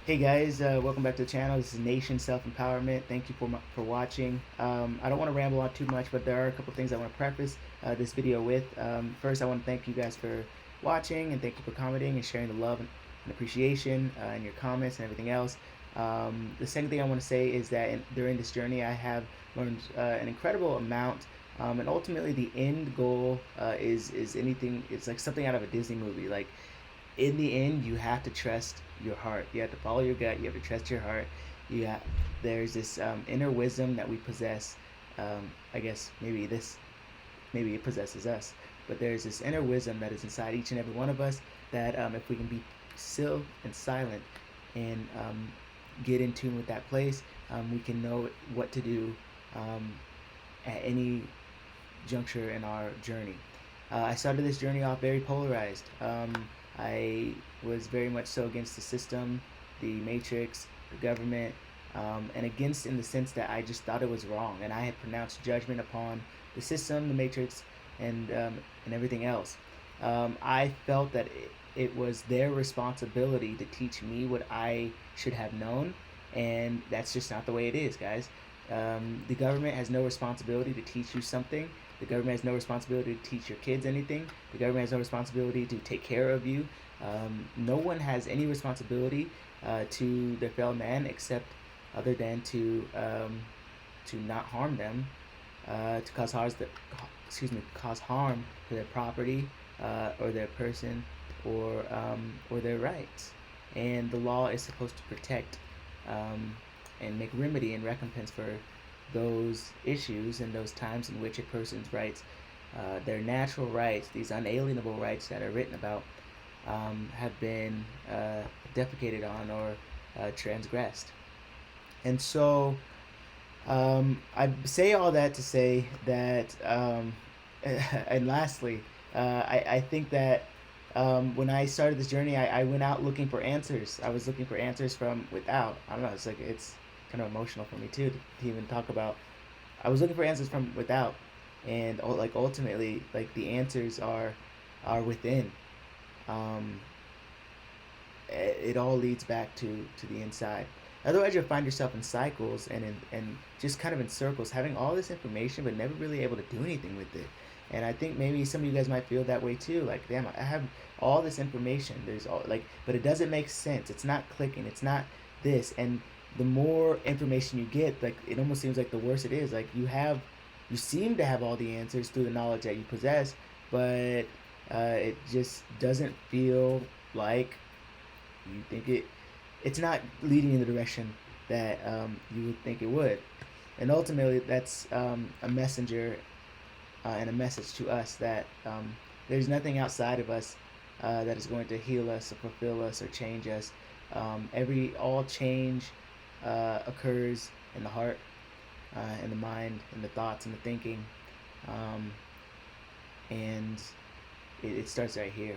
Hey guys, welcome back to the channel. This is Nation Self Empowerment. Thank you for watching. I don't want to ramble on too much, but there are a couple things I want to preface this video with. First, I want to thank you guys for watching and thank you for commenting and sharing the love and appreciation in your comments and everything else. The second thing I want to say is that during this journey, I have learned an incredible amount. And ultimately, the end goal is anything. It's like something out of a Disney movie. Like in the end, you have to trust your heart. You have to follow your gut. You have to trust your heart. You have, there's this inner wisdom that we possess. I guess maybe it possesses us, but there's this inner wisdom that is inside each and every one of us. That if we can be still and silent and get in tune with that place, we can know what to do um, at any juncture in our journey. I started this journey off very polarized. I was very much so against the system, the matrix, the government, and against in the sense that I just thought it was wrong, and I had pronounced judgment upon the system, the matrix, and everything else. I felt that it was their responsibility to teach me what I should have known, and that's just not the way it is, guys. The government has no responsibility to teach you something. The government has no responsibility to teach your kids anything. The government has no responsibility to take care of you. No one has any responsibility to their fellow man except other than to not harm them, to cause harm to their property or their person or their rights. And the law is supposed to protect and make remedy and recompense for those issues and those times in which a person's rights, their natural rights, these unalienable rights that are written about, have been defecated on or transgressed. And so I say all that to say that, and lastly, I think that when I started this journey, I went out looking for answers. I was looking for answers from without. I don't know. It's kind of emotional for me too to even talk about. I was looking for answers from without, and like ultimately, like the answers are within. Um, it all leads back to the inside. Otherwise, you'll find yourself in cycles and just kind of in circles, having all this information but never really able to do anything with it. And I think maybe some of you guys might feel that way too. Like, damn, I have all this information. There's all like, but it doesn't make sense. It's not clicking. It's not this. And the more information you get, like, it almost seems like the worse it is. Like, you seem to have all the answers through the knowledge that you possess, but it just doesn't feel like you think it's not leading in the direction that you would think it would. And ultimately, that's a messenger and a message to us that there's nothing outside of us that is going to heal us or fulfill us or change us. All change occurs in the heart, in the mind, in the thoughts, and the thinking, um, and it starts right here.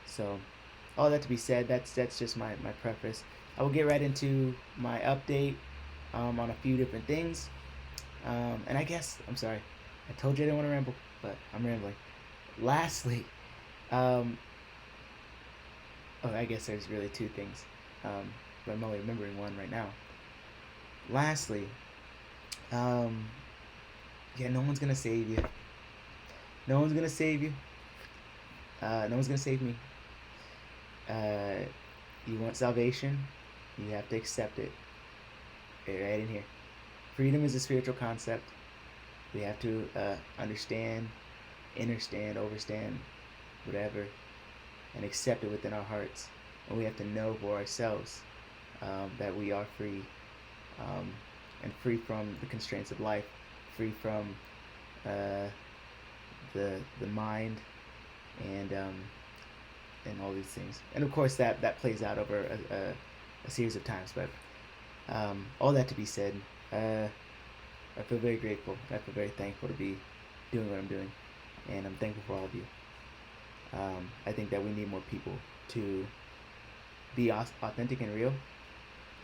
So all that to be said, that's just my preface. I will get right into my update on a few different things. And I guess, I'm sorry, I told you I didn't want to ramble, but I'm rambling. Lastly, um, oh, I guess there's really two things, but I'm only remembering one right now. Lastly, um, yeah, no one's gonna save you. No one's gonna save you. No one's gonna save me. Uh, you want salvation? You have to accept it. Right in here. Freedom is a spiritual concept. We have to understand, understand, overstand, whatever, and accept it within our hearts. And we have to know for ourselves that we are free, um, and free from the constraints of life, free from uh, the mind and and all these things. And of course, that plays out over a series of times. But all that to be said, I feel very grateful. I feel very thankful to be doing what I'm doing, and I'm thankful for all of you. I think that we need more people to be authentic and real.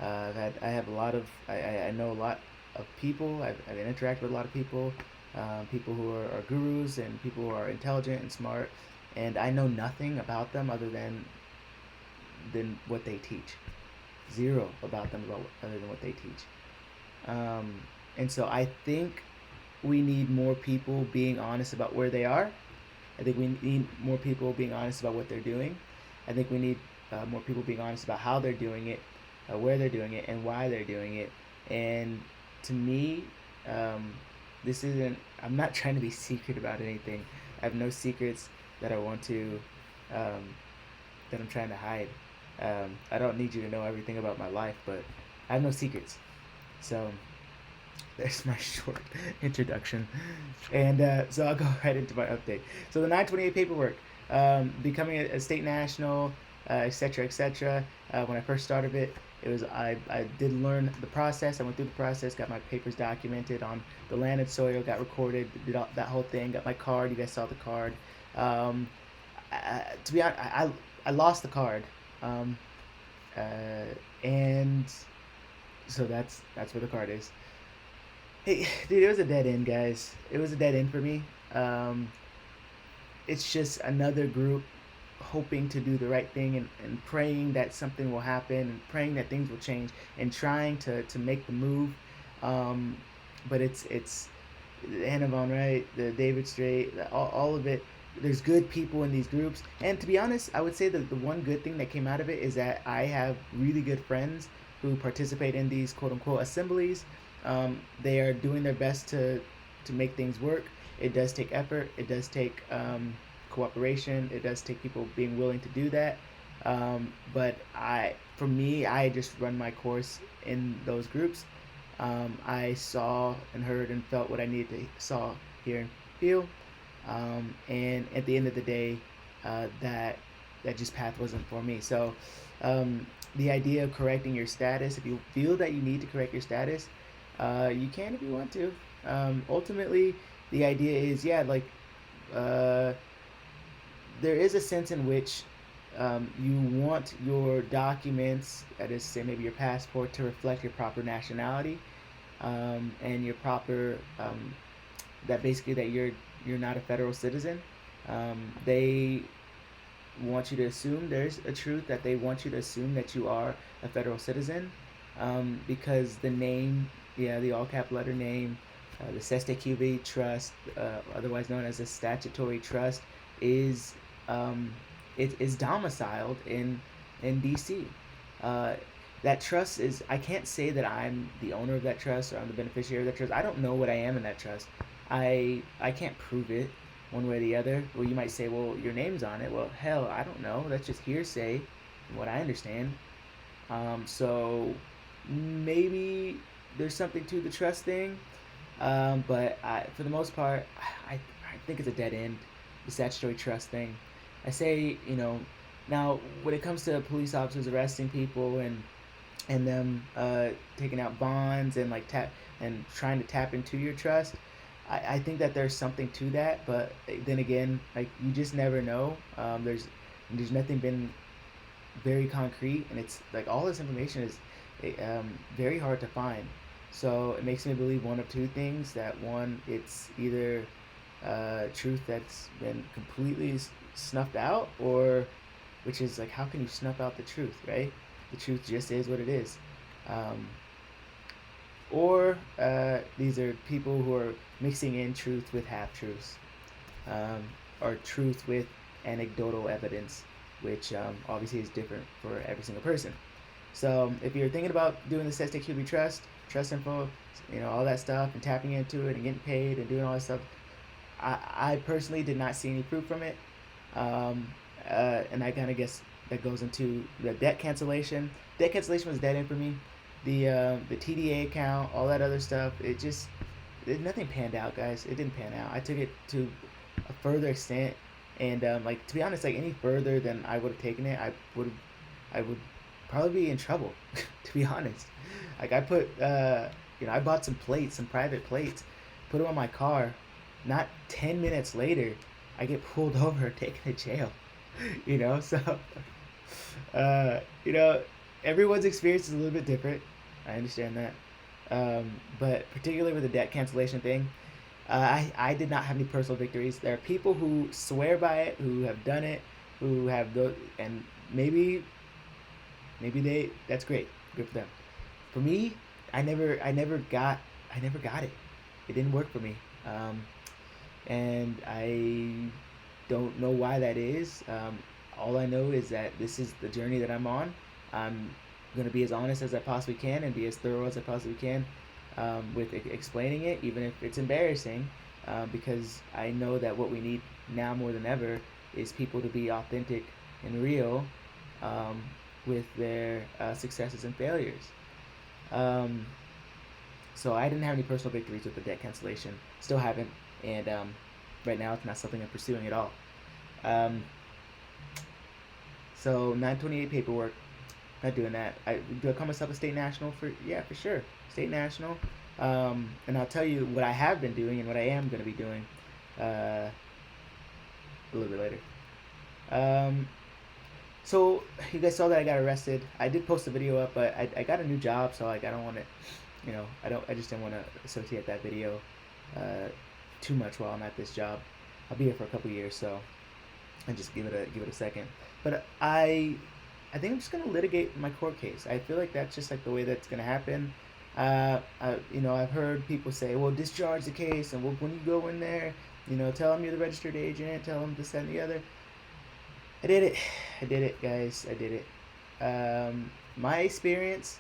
I have a lot of I know a lot of people. I've interacted with a lot of people, people who are gurus and people who are intelligent and smart, and I know nothing about them other than what they teach. zero about them other than what they teach. Um, and so I think we need more people being honest about where they are. I think we need more people being honest about what they're doing. I think we need more people being honest about how they're doing it, where they're doing it, and why they're doing it. And to me, um, this isn't. I'm not trying to be secret about anything. I have no secrets that I want to, um, that I'm trying to hide. I don't need you to know everything about my life, but I have no secrets. So there's my short introduction. And so I'll go right into my update. So the 928 paperwork, becoming a state national, etc., etc. When I first started it, it was I did learn the process. I went through the process, got my papers documented on the land and soil, got recorded, did all, that whole thing, got my card. You guys saw the card. Um, to be honest, I lost the card, um, and so that's where the card is. Hey, dude, it was a dead end, guys. It was a dead end for me. Um, it's just another group hoping to do the right thing and praying that something will happen and praying that things will change and trying to make the move. Um, but it's the Hannibal, right? The David Strait, all of it. There's good people in these groups, and to be honest, I would say that the one good thing that came out of it is that I have really good friends who participate in these quote unquote assemblies. They are doing their best to make things work. It does take effort. It does take cooperation. It does take people being willing to do that. But for me, I just run my course in those groups. I saw and heard and felt what I needed to saw, hear, and feel. And at the end of the day, that just path wasn't for me. So the idea of correcting your status, if you feel that you need to correct your status, you can if you want to. Ultimately, the idea is, yeah, like uh, there is a sense in which you want your documents, that is, say, maybe your passport, to reflect your proper nationality, and your proper that basically that you're not a federal citizen. They want you to assume there's a truth that they want you to assume that you are a federal citizen, because the name, yeah, the all cap letter name, the Seste Trust, otherwise known as a statutory trust, is um, it is domiciled in DC. Uh, that trust is, I can't say that I'm the owner of that trust or I'm the beneficiary of that trust. I don't know what I am in that trust. I can't prove it one way or the other. Well, you might say, well, your name's on it. Well, hell, I don't know. That's just hearsay, from what I understand. So maybe there's something to the trust thing, but for the most part, I think it's a dead end, the statutory trust thing. I say, now when it comes to police officers arresting people and them taking out bonds and like tap and trying to tap into your trust, I think that there's something to that. But then again, like, you just never know. There's nothing been very concrete, and it's like all this information is very hard to find. So it makes me believe one of two things: that one, it's either truth that's been completely snuffed out, or which is like, how can you snuff out the truth, right? The truth just is what it is. Um, or these are people who are mixing in truth with half truths, um, or truth with anecdotal evidence, which obviously is different for every single person. So if you're thinking about doing the SetsTQB trust info, all that stuff, and tapping into it and getting paid and doing all that stuff, I personally did not see any proof from it. Um, and I kind of guess that goes into the debt cancellation. Debt cancellation was dead end for me. The TDA account, all that other stuff, nothing panned out, guys. It didn't pan out. I took it to a further extent, and like, to be honest, like, any further than I would have taken it, I would probably be in trouble. To be honest, like, I bought some plates, some private plates, put them on my car. Not 10 minutes later, I get pulled over, taken to jail. So uh, you know, everyone's experience is a little bit different. I understand that. But particularly with the debt cancellation thing, I did not have any personal victories. There are people who swear by it, who have done it, who have and Maybe that's great, good for them. For me, I never got it. It didn't work for me, and I don't know why that is. All I know is that this is the journey that I'm on. I'm gonna be as honest as I possibly can and be as thorough as I possibly can with explaining it, even if it's embarrassing, because I know that what we need now more than ever is people to be authentic and real um, with their successes and failures. Um, so I didn't have any personal victories with the debt cancellation. Still haven't, and right now it's not something I'm pursuing at all. Um, so 928 paperwork, not doing that. Do I call myself a state national? For sure, state national. And I'll tell you what I have been doing and what I am going to be doing a little bit later. Um, so you guys saw that I got arrested. I did post a video up, but I got a new job, so like I don't want to, I just didn't want to associate that video uh, too much while I'm at this job. I'll be here for a couple years, so I just give it a second. But I think I'm just gonna litigate my court case. I feel like that's just like the way that's gonna happen. I've heard people say, "Well, discharge the case," and when you go in there, tell them you're the registered agent, tell them this, that, and the other. I did it. I did it, guys. I did it. My experience,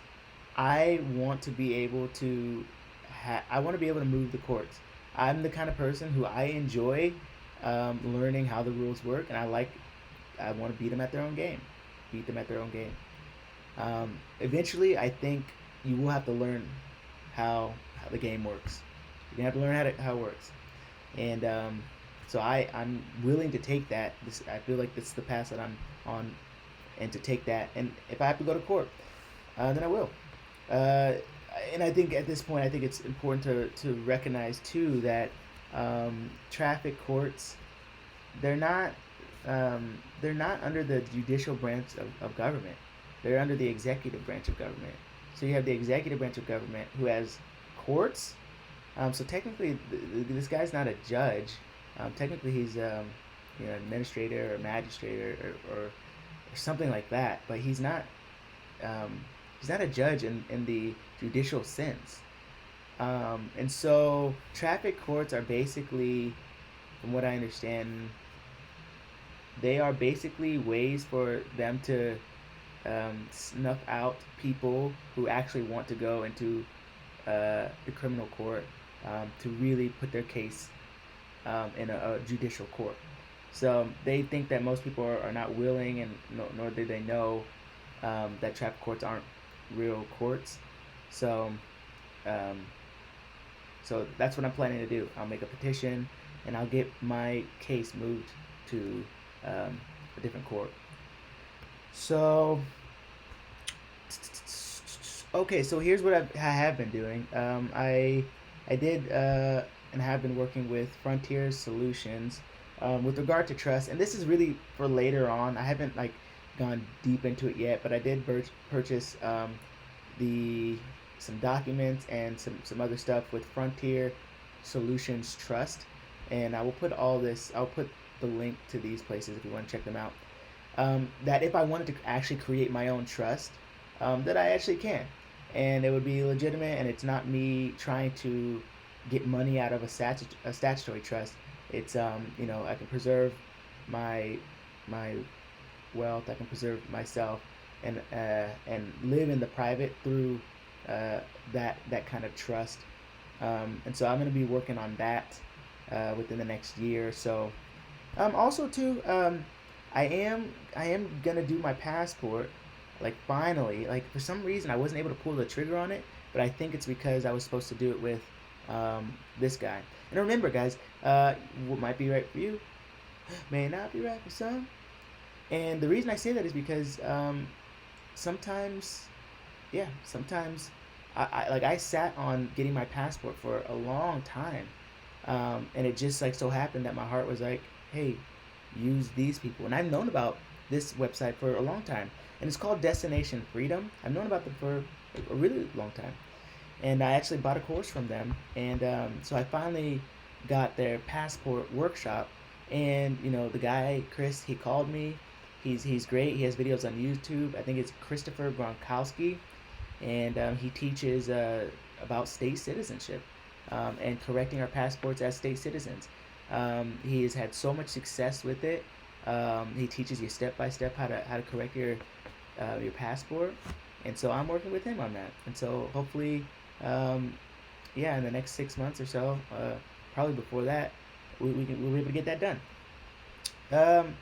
I want to be able to I want to be able to move the courts. I'm the kind of person who I enjoy learning how the rules work, and I want to beat them at their own game. Beat them at their own game. Eventually, I think you will have to learn how the game works. You're gonna have to learn how it works, and so I'm willing to take that. I feel like this is the path that I'm on, and to take that. And if I have to go to court, then I will. Uh, and I think at this point, I think it's important to recognize too that traffic courts, they're not they're not under the judicial branch of government. They're under the executive branch of government. So you have the executive branch of government who has courts. So technically, this guy's not a judge. Technically, he's an administrator or magistrate or something like that. But he's not a judge in the judicial sense. And so traffic courts are basically, from what I understand, they are basically ways for them to snuff out people who actually want to go into the criminal court to really put their case in a judicial court. So they think that most people are not willing, and nor do they know that traffic courts aren't real courts. So, um, so that's what I'm planning to do. I'll make a petition, and I'll get my case moved to a different court. So, okay, so here's what I have been doing. I did and have been working with Frontier Solutions with regard to trust, and this is really for later on. I haven't like gone deep into it yet, but I did purchase the some documents and some other stuff with Frontier Solutions Trust, and I will put all this. I'll put the link to these places if you want to check them out. That if I wanted to actually create my own trust, that I actually can, and it would be legitimate, and it's not me trying to get money out of a statutory trust. It's I can preserve my my wealth. I can preserve myself, and live in the private through that kind of trust. And so I'm going to be working on that within the next year or so. Also too, I am gonna do my passport. Like finally, like for some reason I wasn't able to pull the trigger on it, but I think it's because I was supposed to do it with this guy. And remember, guys, what might be right for you may not be right for some. And the reason I say that is because sometimes, yeah, sometimes I sat on getting my passport for a long time, and it just like so happened that my heart was like, hey, use these people. And I've known about this website for a long time, and it's called Destination Freedom. I've known about them for a really long time, and I actually bought a course from them, and so I finally got their passport workshop. And the guy Chris, he called me. He's great. He has videos on YouTube. I think it's Christopher Gronkowski, and he teaches about state citizenship and correcting our passports as state citizens. He has had so much success with it. He teaches you step by step how to correct your passport, and so I'm working with him on that. And so hopefully, um, yeah, in the next 6 months or so, probably before that, we'll be able to get that done. Um,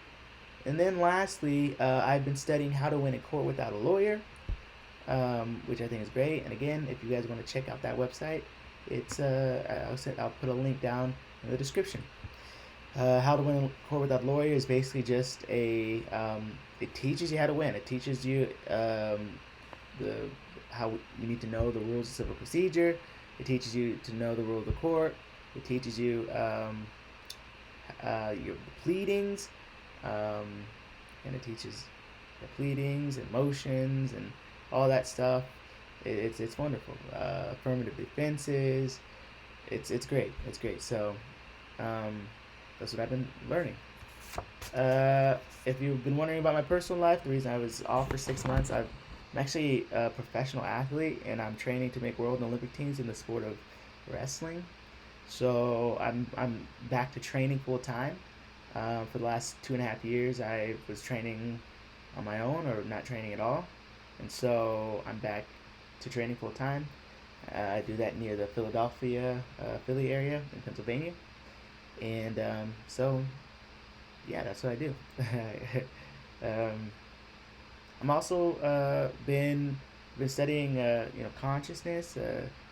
and then lastly, I've been studying how to win in court without a lawyer, which I think is great. And again, if you guys want to check out that website, it's I'll put a link down in the description. How to win in court without a lawyer is basically just it teaches you how to win. It teaches you the how you need to know the rules of civil procedure. It teaches you to know the rule of the court. It teaches you your pleadings, um, and it teaches the pleadings and motions and all that stuff. It's wonderful. Affirmative defenses. It's great. It's great. So um, that's what I've been learning. If you've been wondering about my personal life, the reason I was off for 6 months, I'm actually a professional athlete, and I'm training to make world and Olympic teams in the sport of wrestling. So I'm back to training full time. For the last 2.5 years, I was training on my own or not training at all, and so I'm back to training full time. I do that near the Philadelphia, Philly area in Pennsylvania, and so yeah, that's what I do. um, I'm also been studying consciousness,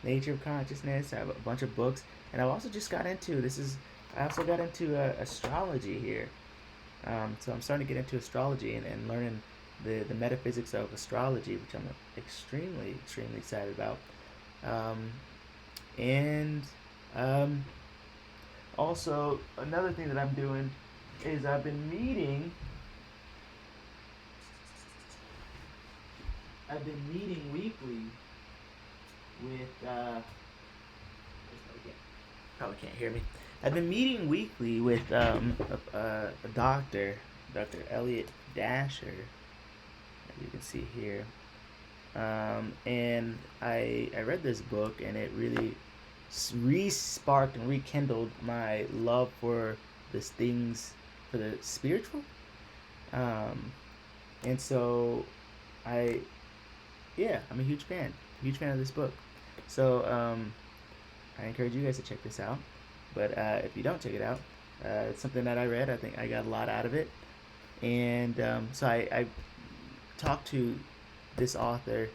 nature of consciousness. I have a bunch of books, and I've also just got into this is I also got into astrology here. So I'm starting to get into astrology and learning the metaphysics of astrology, which I'm extremely excited about. Um, and um, Also, another thing that I'm doing is I've been meeting weekly with probably can't hear me. I've been meeting weekly with a doctor, Dr. Elliot Dasher, as you can see here. And I read this book, and it really re-sparked and rekindled my love for this things for the spiritual. Um, and so I yeah, I'm a huge fan of this book. So I encourage you guys to check this out. But if you don't check it out, it's something that I read. I think I got a lot out of it, and so I talk to this author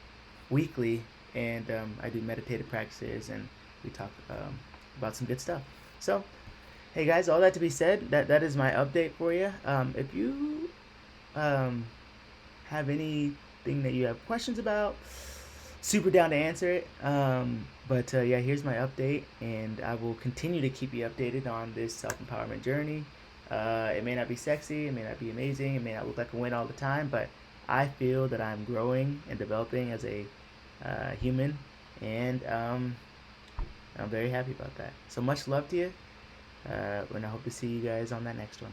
weekly, and I do meditative practices, and we talk about some good stuff. So, hey guys, all that to be said, that is my update for you. If you um, have anything that you have questions about, super down to answer it. But yeah, here's my update, and I will continue to keep you updated on this self empowerment journey. It may not be sexy, it may not be amazing, it may not look like a win all the time, but I feel that I'm growing and developing as a human, and I'm very happy about that. So much love to you, and I hope to see you guys on that next one.